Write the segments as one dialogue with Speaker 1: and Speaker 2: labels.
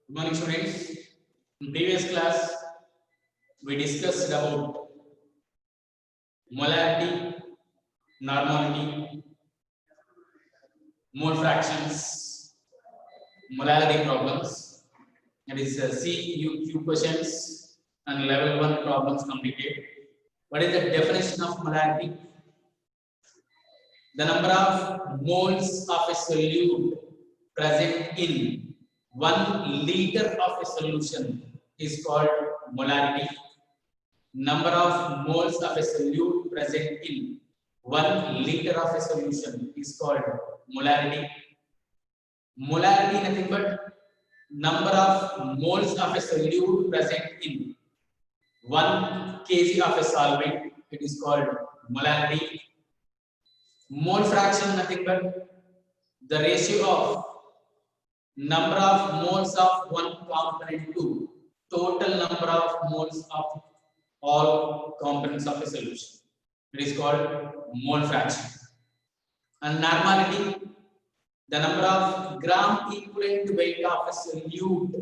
Speaker 1: Good morning, students. In previous class, we discussed about molarity, normality, mole fractions, molarity problems. That is CUQ questions and level 1 problems completed. What is the definition of molarity? The number of moles of a solute present in 1 liter of a solution is called molarity. Number of moles of a solute present in 1 liter of a solution is called molarity. Molarity nothing but number of moles of a solute present in 1 kg of a solvent. It is called molarity. Mole fraction nothing but the ratio of number of moles of one component to total number of moles of all components of a solution. It is called mole fraction. And normality, the number of gram equivalent weight of a solute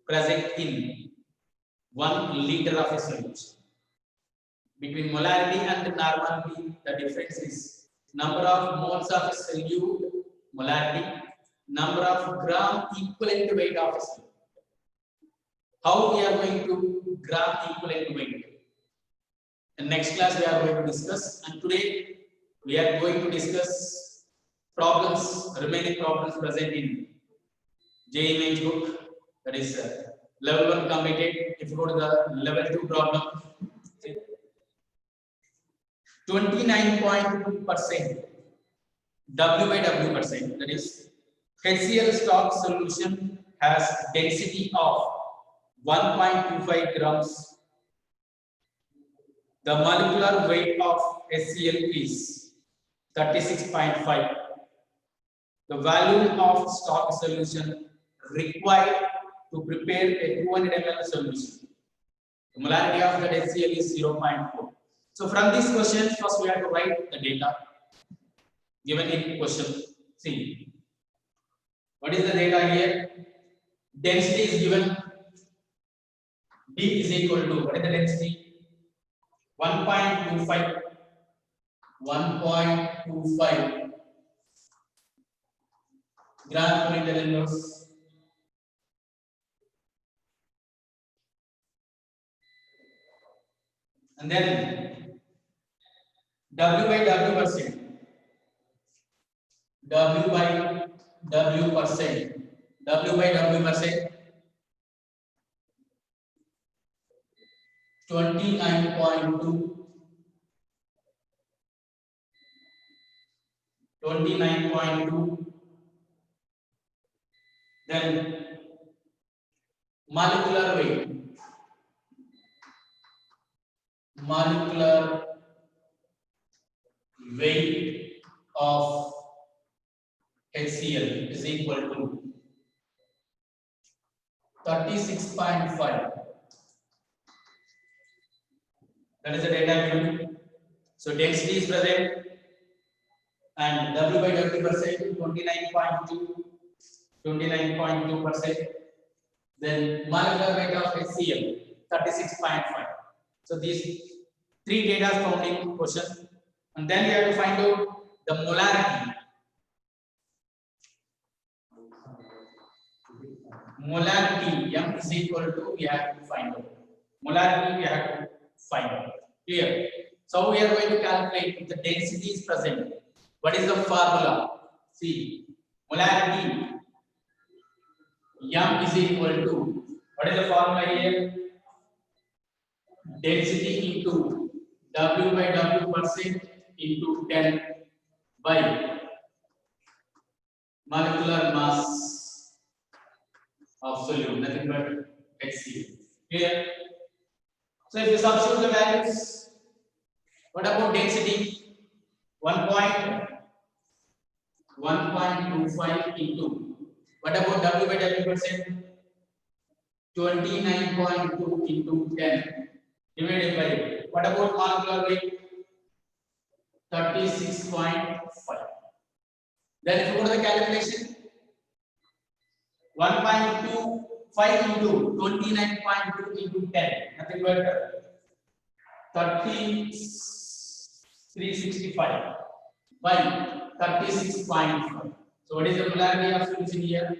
Speaker 1: present in 1 liter of a solution. Between molarity and normality, the difference is number of moles of a solute, molarity, number of gram equivalent weight of a solute. How we are going to gram equivalent weight? In next class we are going to discuss, and today we are going to discuss problems, remaining problems present in JEE Mains book. That is level 1 completed. If you go to the level 2 problem, 29.2% W by W percent, that is HCl stock solution has density of 1.25 grams. The molecular weight of HCl is 36.5. The volume of stock solution required to prepare a 200 ml solution. The molarity of the HCl is 0.4. So from this question, first we have to write the data given in question. See, what is the data here? Density is given. D is equal to, what is the density? 1.25. 1.25 gram per liter inverse. And then W by W percent. W by W percent. W by W percent. 29.2. 29.2. Then molecular weight. Molecular weight of HCl is equal to 36.5. That is the data given. So density is present and W by W percent 29.2. 29.2%. Then molecular weight of HCl 36.5. So these three data found in question, and then we have to find out the molarity. Molarity M is equal to, we have to find out. Molarity we have to find out. Clear? So we are going to calculate if the density is present. What is the formula? See, molarity M is equal to, what is the formula here? Density into W by W percent into 10 by molecular mass of solute, nothing but HCl. Clear? So if you substitute the values, what about density? 1.25 into, what about W by W percent? 29.2 into 10 divided by, what about molecular weight? 36.5. Then if you go to the calculation, 1.25 5 into 29.2 into 10, nothing but 365 by 36.5. So what is the molarity of solution here?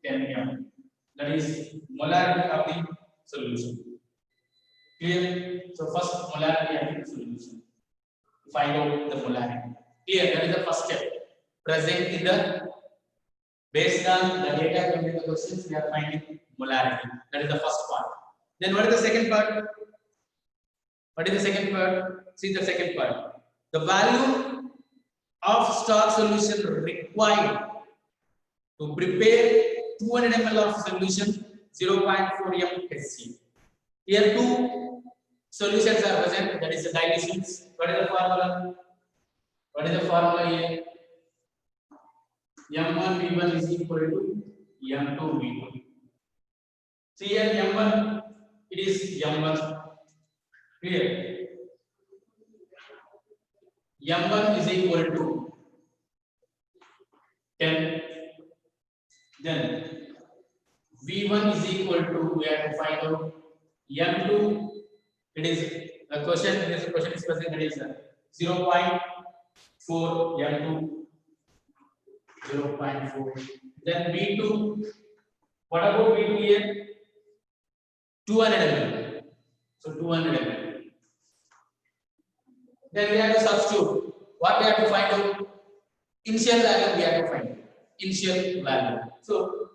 Speaker 1: 10 m. That is molarity of the solution. Clear? So first molarity of the solution. Find out the molarity. Clear? That is the first step. Present in the, based on the data given in the questions, we are finding molarity. That is the first part. Then what is the second part? What is the second part? See the second part. The value of stock solution required to prepare 200 ml of solution 0.4 m HC. Here two solutions are present, that is the dilutions. What is the formula? What is the formula here? M1 V1 is equal to M2 V2. See here M1, it is M1. Clear? M1 is equal to 10. Then V1 is equal to, we have to find out M2. It is the question. This question is present. It is 0.4 M2. 0.4. Then V2. What about V2 here? 200 ml. So 200 ml. Then we have to substitute. What we have to find out? Initial value we have to find. Initial value. So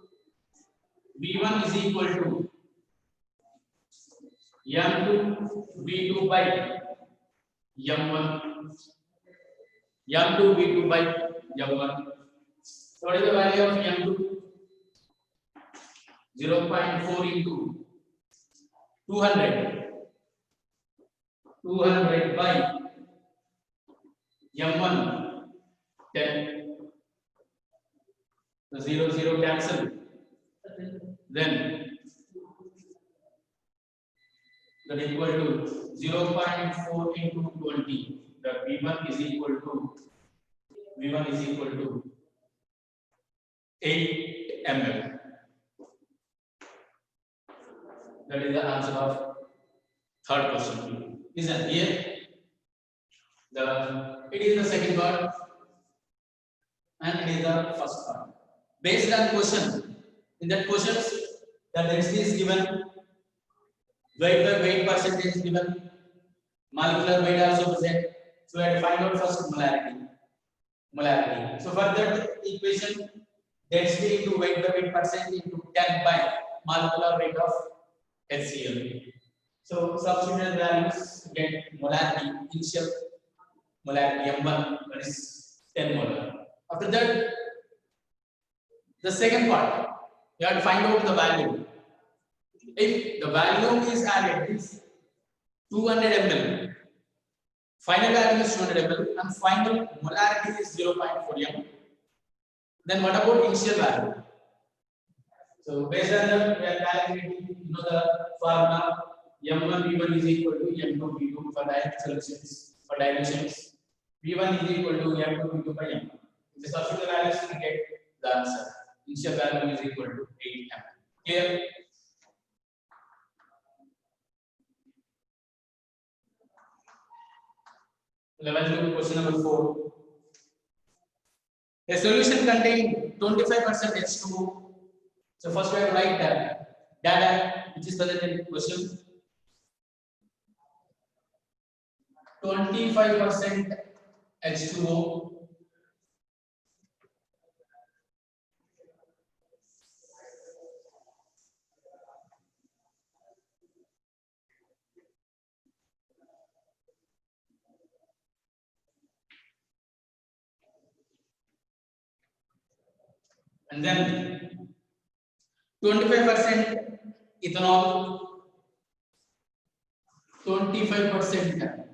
Speaker 1: V1 is equal to M2 V2 by M1. M2 V2 by M1. So what is the value of M2? 0.4 into 200. 200 by M1. 10. The 0 0 cancel. Then that is equal to 0.4 into 20. The V1 is equal to 8 ml. That is the answer of third question. Listen here. It is the second part and it is the first part. Based on question, in that questions, the density is given, weight by weight percentage is given, molecular weight also present. So we have to find out first molarity. So for that equation, density into weight by weight percent into 10 by molecular weight of HCl. So substituted values get molarity, initial molarity M1, that is 10 molar. After that, the second part, you have to find out the value. If the value is added is 200 ml, final value is 200 ml, and final molarity is 0.4 m. Then what about initial value? So based on that, we are calculating, the formula M1 V1 is equal to M2 V2 for direct solutions. For dilutions, V1 is equal to M2 V2 by M. If the substitute values, we get the answer. Initial value is equal to 8 m. Clear? Level 2, question number 4. A solution containing 25% H2O. So first we have to write that data which is present in question. 25% H2O. And then 25% ethanol, 25%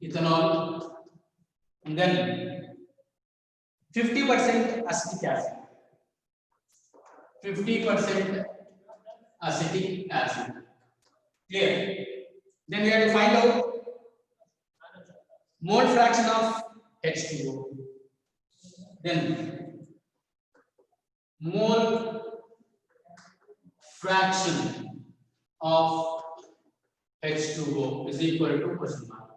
Speaker 1: ethanol, and then 50% acetic acid, 50% acetic acid. Clear? Then we have to find out mole fraction of H2O. Then mole fraction of H2O is equal to question mark.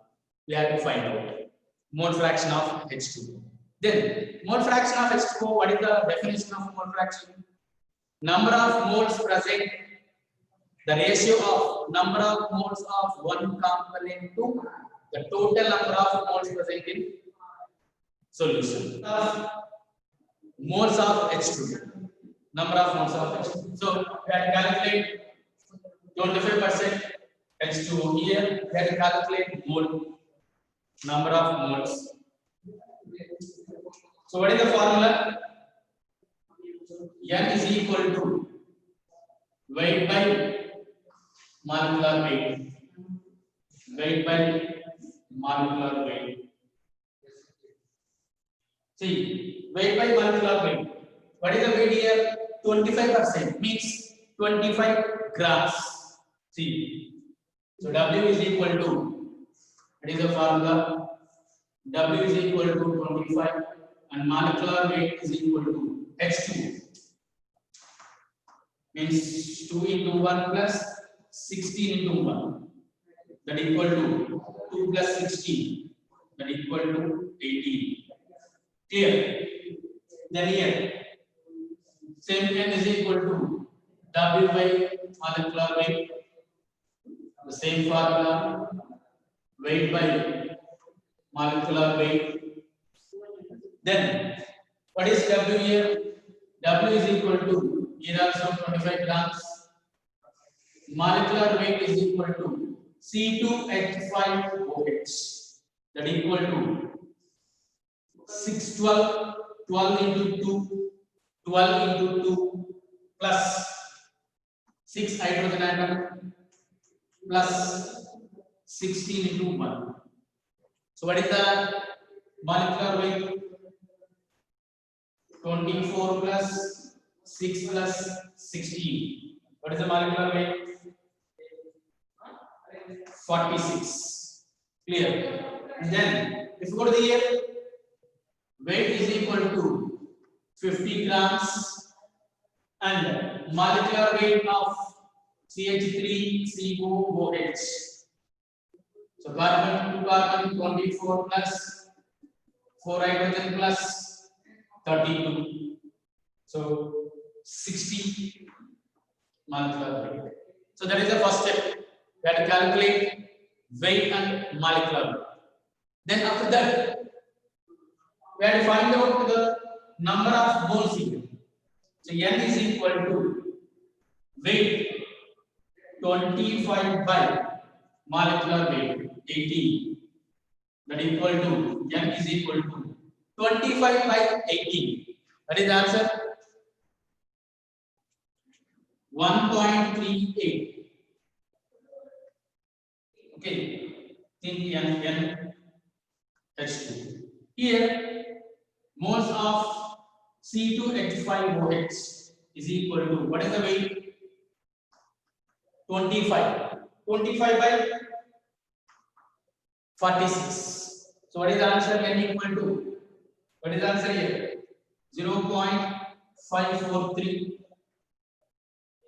Speaker 1: We have to find out mole fraction of H2O. Then mole fraction of H2O, what is the definition of mole fraction? Number of moles present, the ratio of number of moles of one component to the total number of moles present in solution. Moles of H2O, number of moles of H2O. So we have to calculate 25% H2O here. We have to calculate mole, number of moles. So what is the formula? N is equal to weight by molecular weight. Weight by molecular weight. See, weight by molecular weight. What is the weight here? 25% means 25 grams. See, so W is equal to, what is the formula? W is equal to 25 and molecular weight is equal to H2. Means 2 into 1 plus 16 into 1. That equal to 2 plus 16. That equal to 18. Clear? Then here, same N is equal to W by molecular weight. The same formula, weight by molecular weight. Then, what is W here? W is equal to, here also 25 grams. Molecular weight is equal to C2H5OH. That equal to 612, 12 into 2, 12 into 2 plus 6 hydrogen atom plus 16 into 1. So what is the molecular weight? 24 plus 6 plus 16. What is the molecular weight? 46. Clear? And then if you go to the here, weight is equal to 50 grams and molecular weight of CH3COOH. So carbon to carbon 24 plus 4 hydrogen plus 32. So 60 molecular weight. So that is the first step. We have to calculate weight and molecular weight. Then after that, we have to find out the number of moles here. So N is equal to weight 25 by molecular weight 18. That equal to N is equal to 25 by 18. That is the answer. 1.38. Okay. In N H2. Here, moles of C2H5OH is equal to, what is the weight? 25. 25 by 46. So what is the answer? N equal to, what is the answer here? 0.543.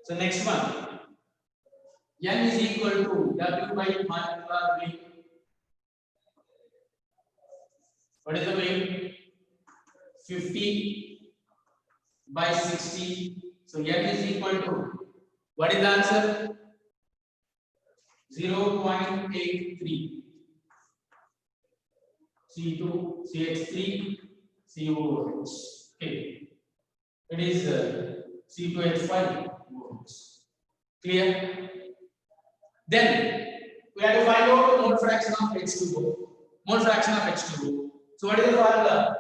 Speaker 1: So next one. N is equal to W by molecular weight. What is the weight? 50 by 60. So N is equal to, what is the answer? 0.83. C2CH3COOH. Okay. It is C2H5OH. Clear? Then we have to find out the mole fraction of H2O. Mole fraction of H2O. So what is the formula?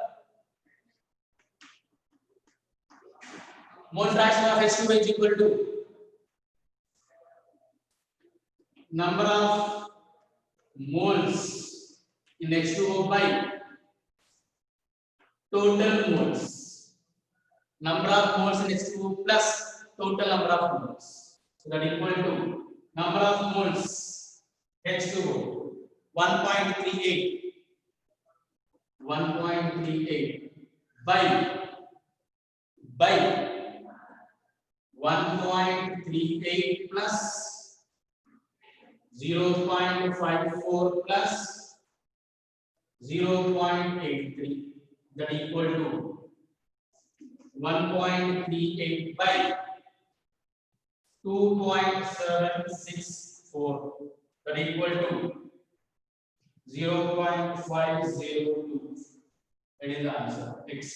Speaker 1: Mole fraction of H2O is equal to number of moles in H2O by total moles. Number of moles in H2O plus total number of moles. So that equal to number of moles H2O 1.38 by 1.38 plus 0.54 plus 0.83, that equal to 1.38 by 2.764, that equal to 0.502. That is the answer. It's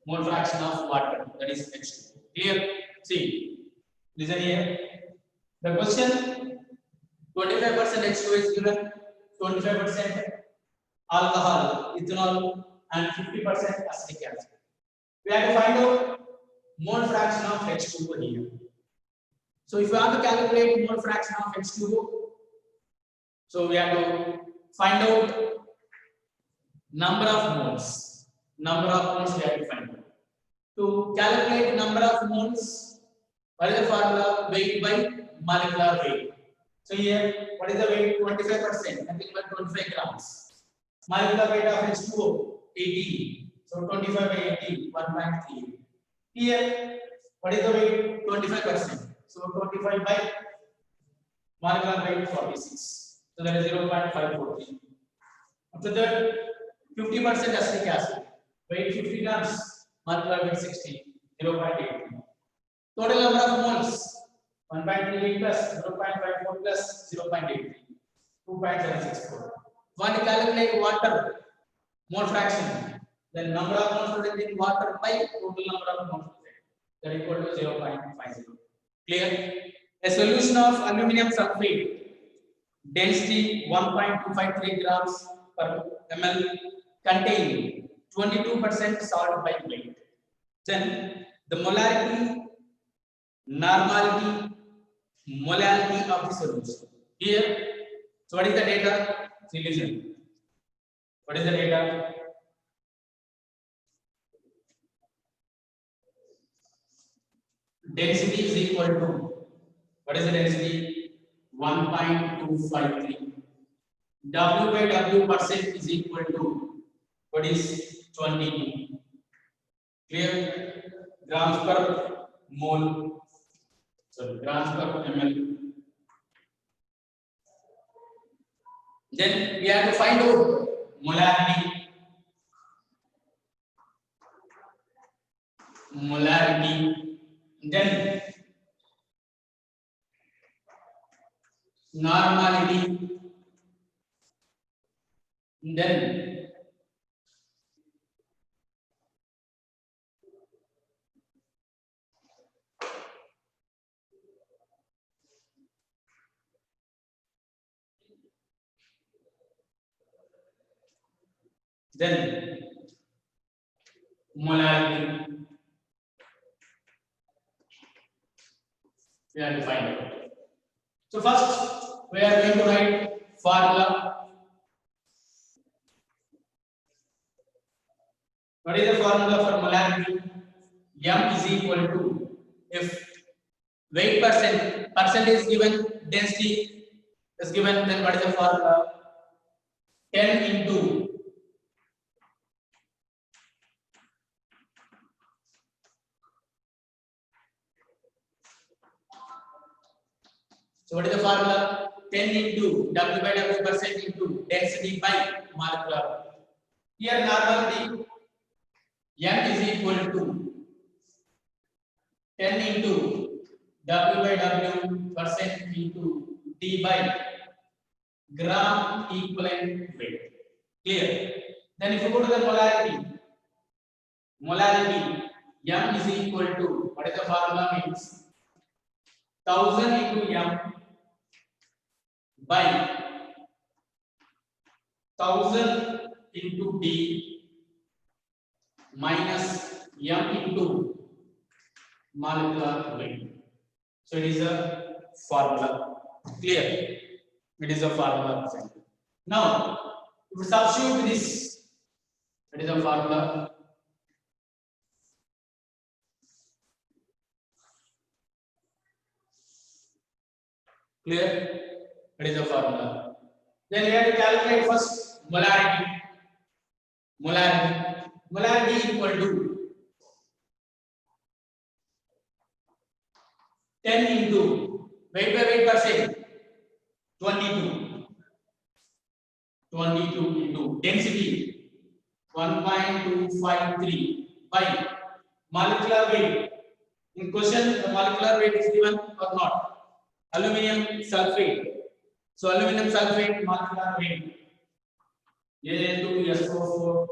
Speaker 1: mole fraction of water, that is H2. Clear? See, listen here. The question, 25% H2 is given, 25% alcohol, ethanol, and 50% acetic acid. We have to find out mole fraction of H2O here. So if you want to calculate mole fraction of H2O, so we have to find out number of moles. Number of moles we have to find out. To calculate number of moles, what is the formula? Weight by molecular weight. So here, what is the weight? 25%, nothing but 25 grams. Molecular weight of H2O, 18. So 25 by 18, 1.3. Here, what is the weight? 25%. So 25 by molecular weight 46. So that is 0.543. After that, 50% acetic acid, weight 50 grams, molecular weight 60, 0.83. Total number of moles, 1.38 plus 0.54 plus 0.83, 2.764. Want to calculate water mole fraction, then number of moles present in water by total number of moles present, that is equal to 0.50. Clear? A solution of aluminum sulfate, density 1.253 grams per ml, contain 22% salt by weight. Then the molarity, normality, molality of the solution. Here, so what is the data? See, listen. What is the data? Density is equal to, what is the density? 1.253. W by W percent is equal to, what is 22? Clear? Grams per mole. Sorry, grams per ml. Then we have to find out molarity. Molarity. Then normality. Then molarity. We have to find out. So first, we are going to write formula. What is the formula for molarity? M is equal to, if weight percent is given, density is given, then what is the formula? 10 into so what is the formula? 10 into W by W percent into density by molecular. Here normality, M is equal to 10 into W by W percent into D by gram equivalent weight. Clear? Then if you go to the molarity, M is equal to, what is the formula means? 1000 into M by 1000 into D minus M into molecular weight. So it is a formula. Clear? It is a formula. Now, if we substitute this, it is a formula. Clear? It is a formula. Then we have to calculate first molarity. Molarity equal to 10 into weight by weight percent 22. 22 into density 1.253 by molecular weight. In question, the molecular weight is given or not? Aluminum sulfate. So aluminum sulfate molecular weight Na2SO4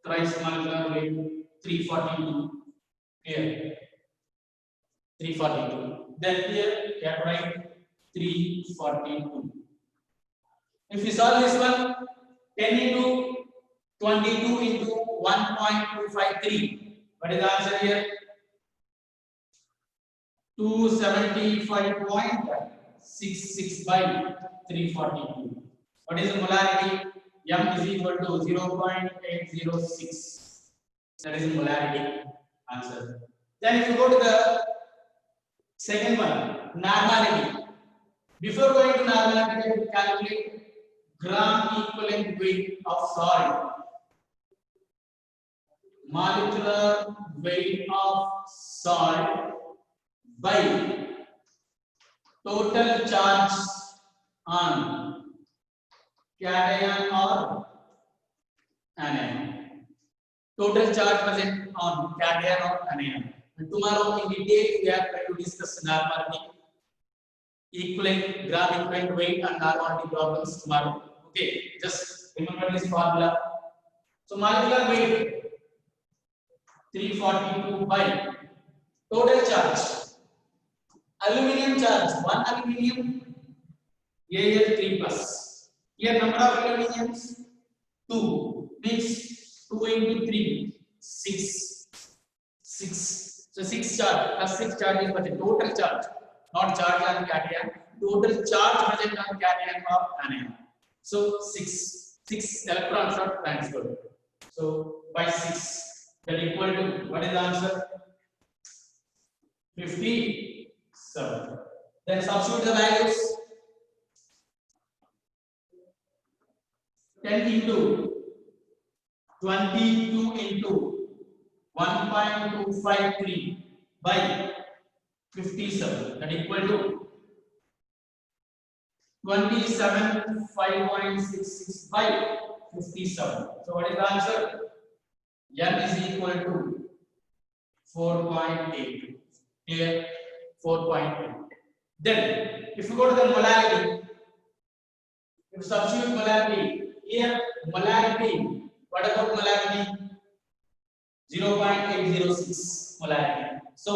Speaker 1: thrice molecular weight 342. Here 342. Then here you have to write 342. If you solve this one, 10 into 22 into 1.253. What is the answer here? 275.66 by 342. What is the molarity? M is equal to 0.806. That is the molarity answer. Then if you go to the second one, normality. Before going to normality, calculate gram equivalent weight of salt. Molecular weight of salt by total charge on cation or anion. Total charge present on cation or anion. And tomorrow in detail we are going to discuss normality, equivalent gram equivalent weight and normality problems tomorrow. Okay, just remember this formula. So molecular weight 342 by total charge. Aluminium charge 1 aluminium Al3 plus. Here number of aluminiums 2 means 2 into 3 6. 6. So 6 charge plus 6 charge is what? Total charge, not charge on cation. Total charge present on cation or anion. So 6 electrons are transferred. So by 6 that equal to what is the answer? 57. Then substitute the values. 10 into 22 into 1.253 by 57 that equal to 27.5.66 by 57. So what is the answer? N is equal to 4.8. Here 4.8. Then if you go to the molarity, if you substitute molarity, here molarity, what about molarity? 0.806 molarity. So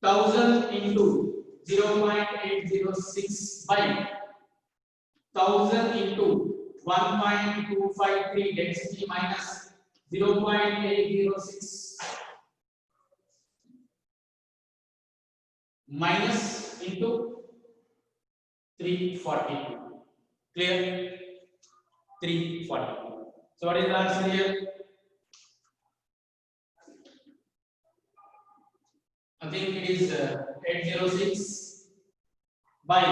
Speaker 1: 1000 into 0.806 by 1000 into 1.253 density minus 0.806 minus into 342. Clear? 342. So what is the answer here? I think it is 806 by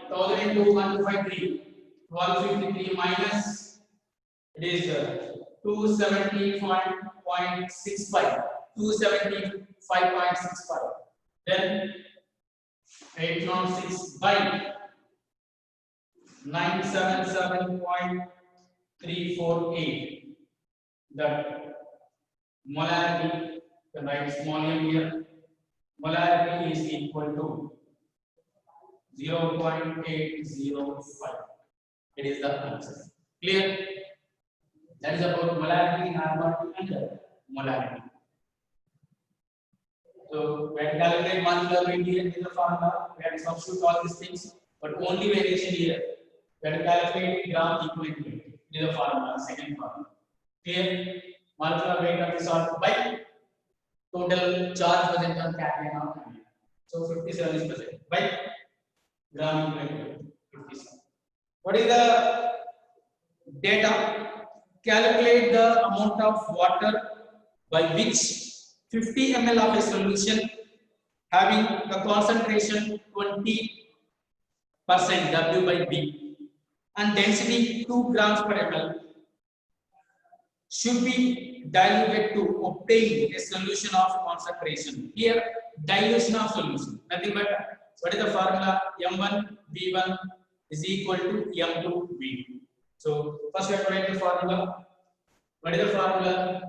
Speaker 1: 1000 into 153. 153 minus it is 270.65. 275.65. Then 806 by 977.348. That molarity, the right small m here, molarity is equal to 0.805. It is the answer. Clear? That is about molarity, normality, and molarity. So we have to calculate molecular weight here in the formula. We have to substitute all these things, but only variation here. We have to calculate gram equivalent weight. This is the formula, second formula. Clear? Molecular weight of the salt by total charge present on cation or anion. So 57 is present by gram equivalent weight 57. What is the data? Calculate the amount of water by which 50 ml of a solution having the concentration 20% W by B and density 2 grams per ml should be diluted to obtain a solution of concentration. Here, dilution of solution. Nothing but what is the formula? M1 V1 is equal to M2 V2. So first we have to write the formula. What is the formula?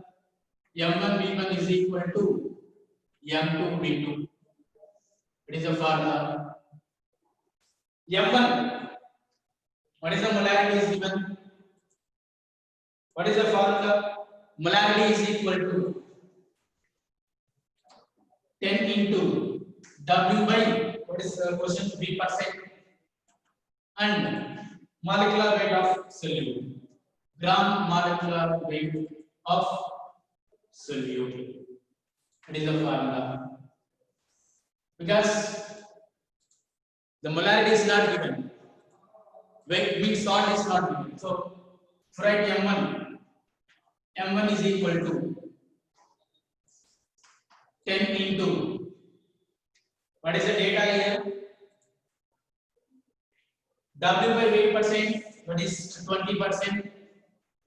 Speaker 1: M1 V1 is equal to M2 V2. What is the formula? M1. What is the molarity is given? What is the formula? Molarity is equal to 10 into W by what is the question? V%, and molecular weight of solute. Gram molecular weight of solute. It is the formula. Because the molarity is not given, weight means salt is not given. So write M1 is equal to 10 into what is the data here? W by weight percent, what is 20%,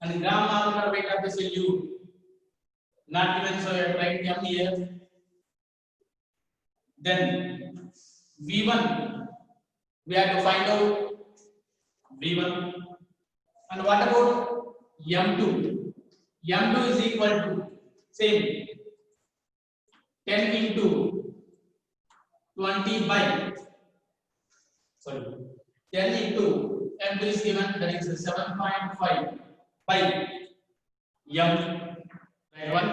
Speaker 1: and gram molecular weight of the solute not given, so you have to write M here. Then V1 we have to find out V1, and what about M2? M2 is equal to same 10 into 20 by 10 into M2 is given, that is 7.5 by M. Right one.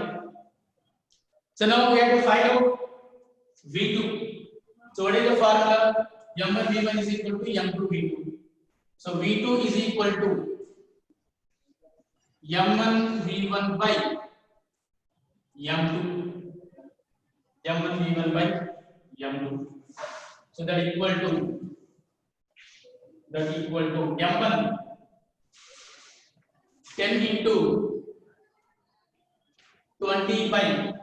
Speaker 1: So now we have to find out V2. So what is the formula? M1 V1 is equal to M2 V2. So V2 is equal to M1 V1 by M2. M1 V1 by M2. So that equal to M1 10 into 20 by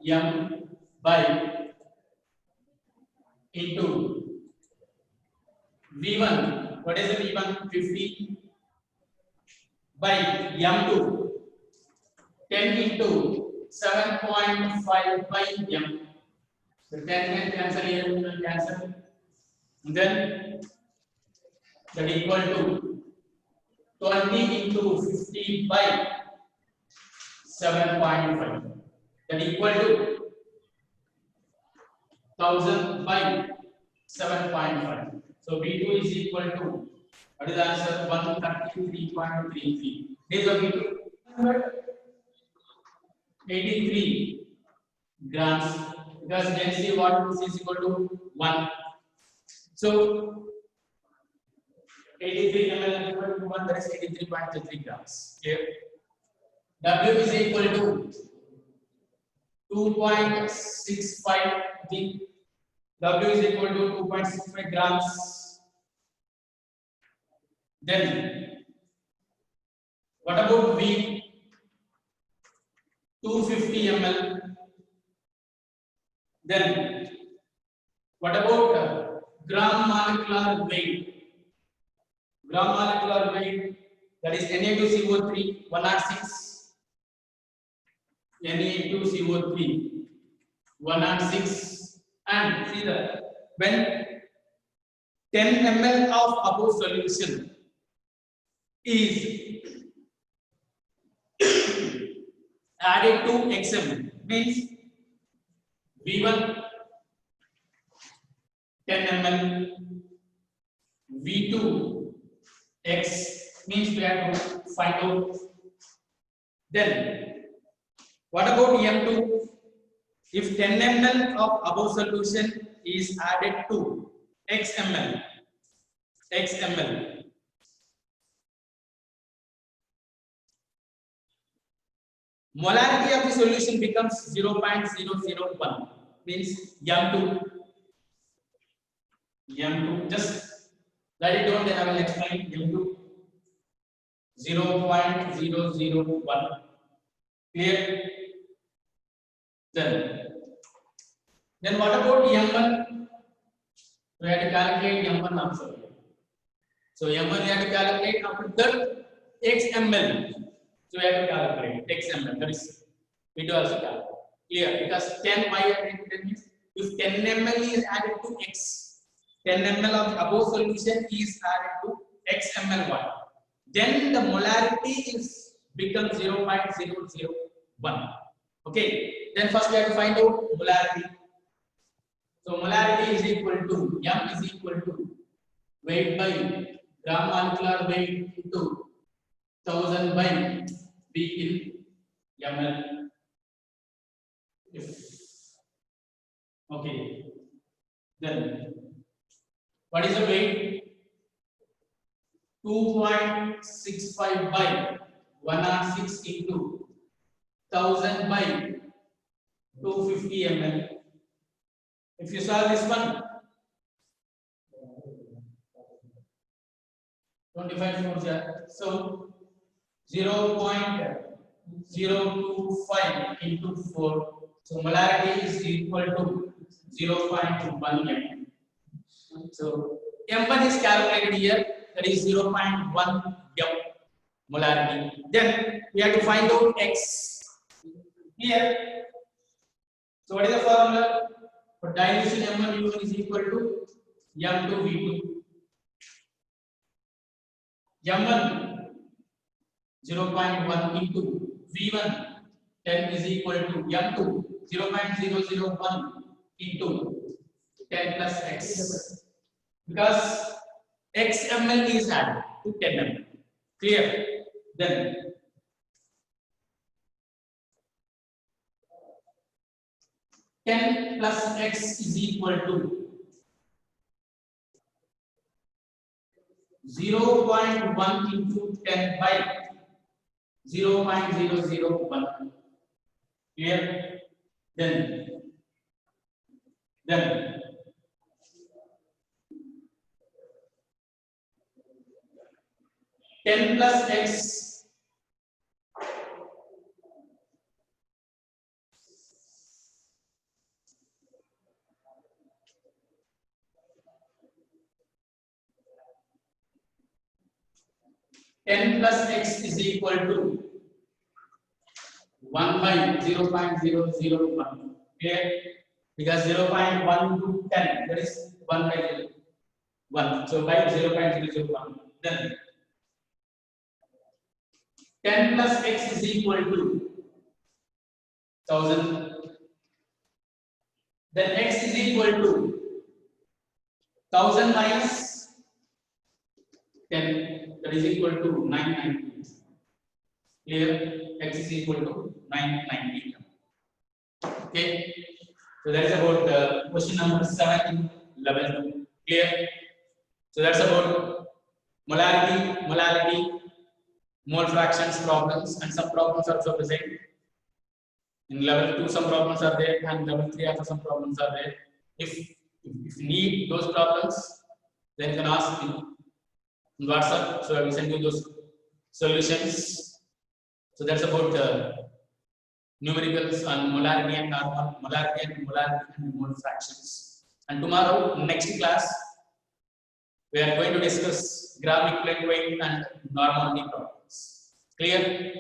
Speaker 1: M by into V1. What is the V1? 50 by M2. 10 into 7.5 by M. So 10 can cancel here, will cancel. And then that equal to 20 into 50 by 7.5. That equal to 1000 by 7.5. So V2 is equal to, what is the answer? 133.33. This is V2. 83 grams, because density water is equal to 1. So 83 ml equal to 1, that is 83.33 grams. Here W is equal to 2.65 G. W is equal to 2.65 grams. Then what about V? 250 ml. Then what about gram molecular weight? Gram molecular weight, that is Na2CO3 106. Na2CO3 106, and see that when 10 ml of above solution is added to XM, means V1 10 ml, V2 X, means we have to find out. Then what about M2? If 10 ml of above solution is added to XML, molarity of the solution becomes 0.001, means M2, just write it down, then I will explain. M2 0.001. Clear? Then what about M1? We have to calculate M1 also. So M1 we have to calculate after that XML. So So we have to calculate XML. That is, we do also calculate. Clear? Because 10 by 10 means if 10 ml is added to X, 10 ml of the above solution is added to XML1, then the molarity is become 0.001. Okay. Then first we have to find out molarity. So molarity is equal to M is equal to weight by gram molecular weight into 1000 by B in ml. If okay, then what is the weight? 2.65 by 106 into 1000 by 250 ml. If you solve this one, 25 force, so 0.025 into 4. So molarity is equal to 0.1 m. So m1 is calculated here, that is 0.1 m molarity. Then we have to find out x here. So what is the formula? For dilution m1 u1 is equal to m2 v2. m1 0.1 into v1 10 is equal to m2 0.001 into 10 plus x, because xml is added to 10 ml. Clear? Then ten plus x is equal to 0.1 into 10 by 0.001. Clear? Then 10 plus x is equal to 1 by 0.001. Clear? Because 0.1 to 10, that is 1 by 1. So by 0.001. Then 10 plus x is equal to 1000. Then x is equal to 1000 minus 10, that is equal to 990. Clear? X is equal to 990. Okay. So that is about question number 7 in level 2. Clear? So that's about molarity, mole fractions problems, and some problems are also present. In level 2, some problems are there, and level 3 also some problems are there. If you need those problems, then you can ask me in WhatsApp. So I will send you those solutions. So that's about numericals on molarity and normal, molarity and mole fractions. And tomorrow, next class, we are going to discuss gram equivalent weight and normality problems. Clear?